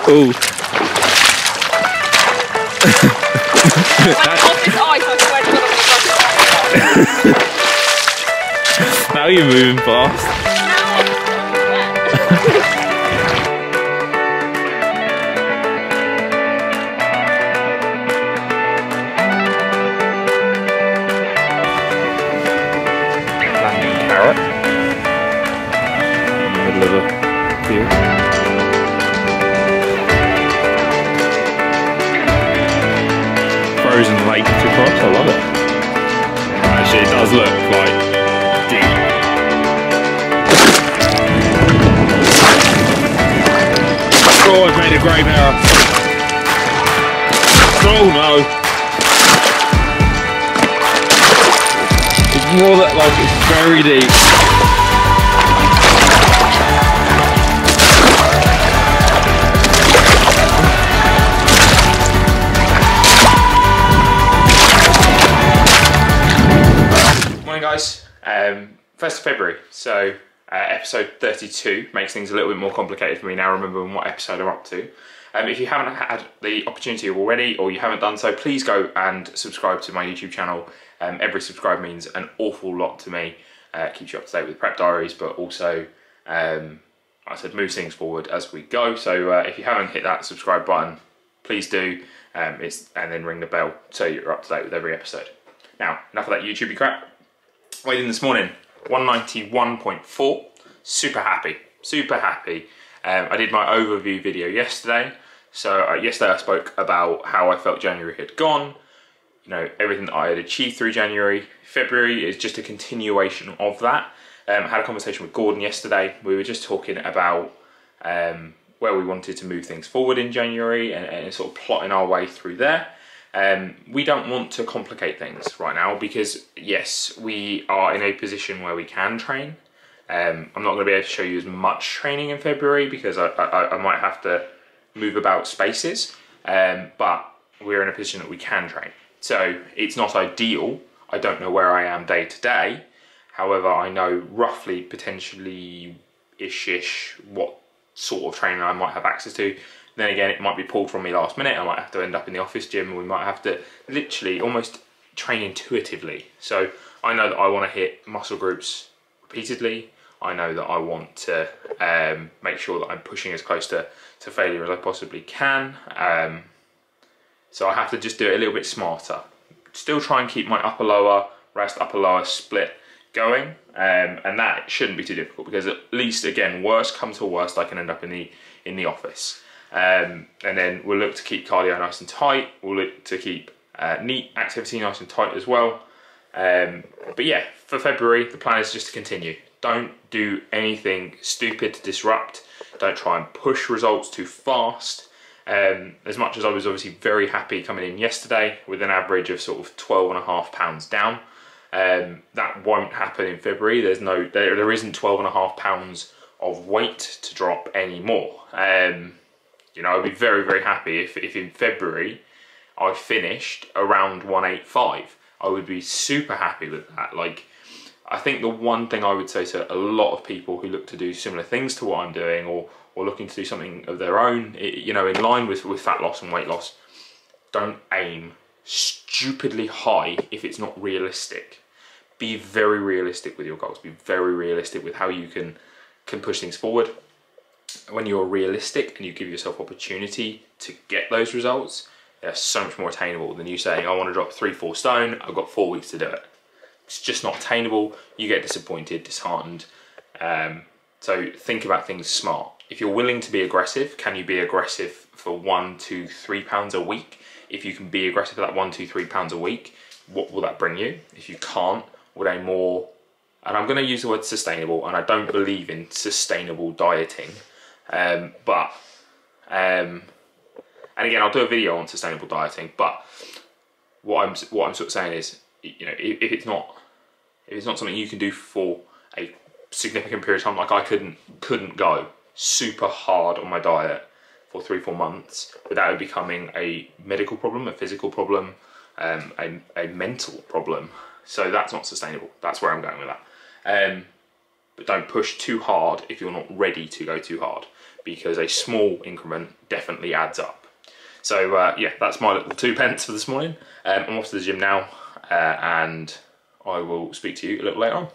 Ooh. Now you're moving fast. Landing carrot. Middle of a field. Frozen lake to cross, I love it. Actually, it does look like deep. Oh, I've made a grave error. Oh no. It's more that like it's very deep. Guys, 1st of February, so episode 32 makes things a little bit more complicated for me now remembering what episode I'm up to. If you haven't had the opportunity already, or you haven't done so, please go and subscribe to my YouTube channel. Every subscribe means an awful lot to me. Keeps you up to date with prep diaries, but also, like I said, moves things forward as we go. So if you haven't hit that subscribe button, please do, and then ring the bell so you're up to date with every episode. Now, enough of that YouTubey crap. Weighed in this morning, 191.4, super happy. I did my overview video yesterday, so yesterday I spoke about how I felt January had gone, you know, everything that I had achieved through January. February is just a continuation of that. Had a conversation with Gordon yesterday. We were just talking about where we wanted to move things forward in January and sort of plotting our way through there. We don't want to complicate things right now because, yes, we are in a position where we can train. I'm not going to be able to show you as much training in February because I might have to move about spaces, but we're in a position that we can train. So it's not ideal. I don't know where I am day to day. However, I know roughly, potentially ish what sort of training I might have access to. Then again, it might be pulled from me last minute. I might have to end up in the office gym, and we might have to literally almost train intuitively. So I know that I want to hit muscle groups repeatedly. I know that I want to make sure that I'm pushing as close to failure as I possibly can. So I have to just do it a little bit smarter. Still try and keep my upper lower, rest upper lower split going. And that shouldn't be too difficult because at least, again, worst comes to worst, I can end up in the office. And then we'll look to keep cardio nice and tight. We'll look to keep neat activity nice and tight as well. But yeah, for February, the plan is just to continue. Don't do anything stupid to disrupt. Don't try and push results too fast. As much as I was obviously very happy coming in yesterday with an average of sort of 12.5 pounds down, that won't happen in February. There isn't 12.5 pounds of weight to drop anymore. You know, I'd be very, very happy if in February I finished around 185. I would be super happy with that. Like, I think the one thing I would say to a lot of people who look to do similar things to what I'm doing, or looking to do something of their own, you know, in line with fat loss and weight loss, don't aim stupidly high if it's not realistic. Be very realistic with your goals. Be very realistic with how you can push things forward. When you're realistic and you give yourself opportunity to get those results, they're so much more attainable than you saying, I want to drop 3-4 stone, I've got 4 weeks to do it. It's just not attainable. You get disappointed, disheartened. So think about things smart. If you're willing to be aggressive, can you be aggressive for 1, 2, 3 pounds a week? If you can be aggressive for that 1, 2, 3 pounds a week, what will that bring you? If you can't, would a more, and I'm going to use the word sustainable, and I don't believe in sustainable dieting, and again, I'll do a video on sustainable dieting, but what I'm sort of saying is, you know, if it's not something you can do for a significant period of time, like I couldn't go super hard on my diet for 3-4 months without it becoming a medical problem, a physical problem, a mental problem. So that's not sustainable. That's where I'm going with that. but don't push too hard if you're not ready to go too hard, because a small increment definitely adds up. So yeah, that's my little 2 pence for this morning. I'm off to the gym now, and I will speak to you a little later on.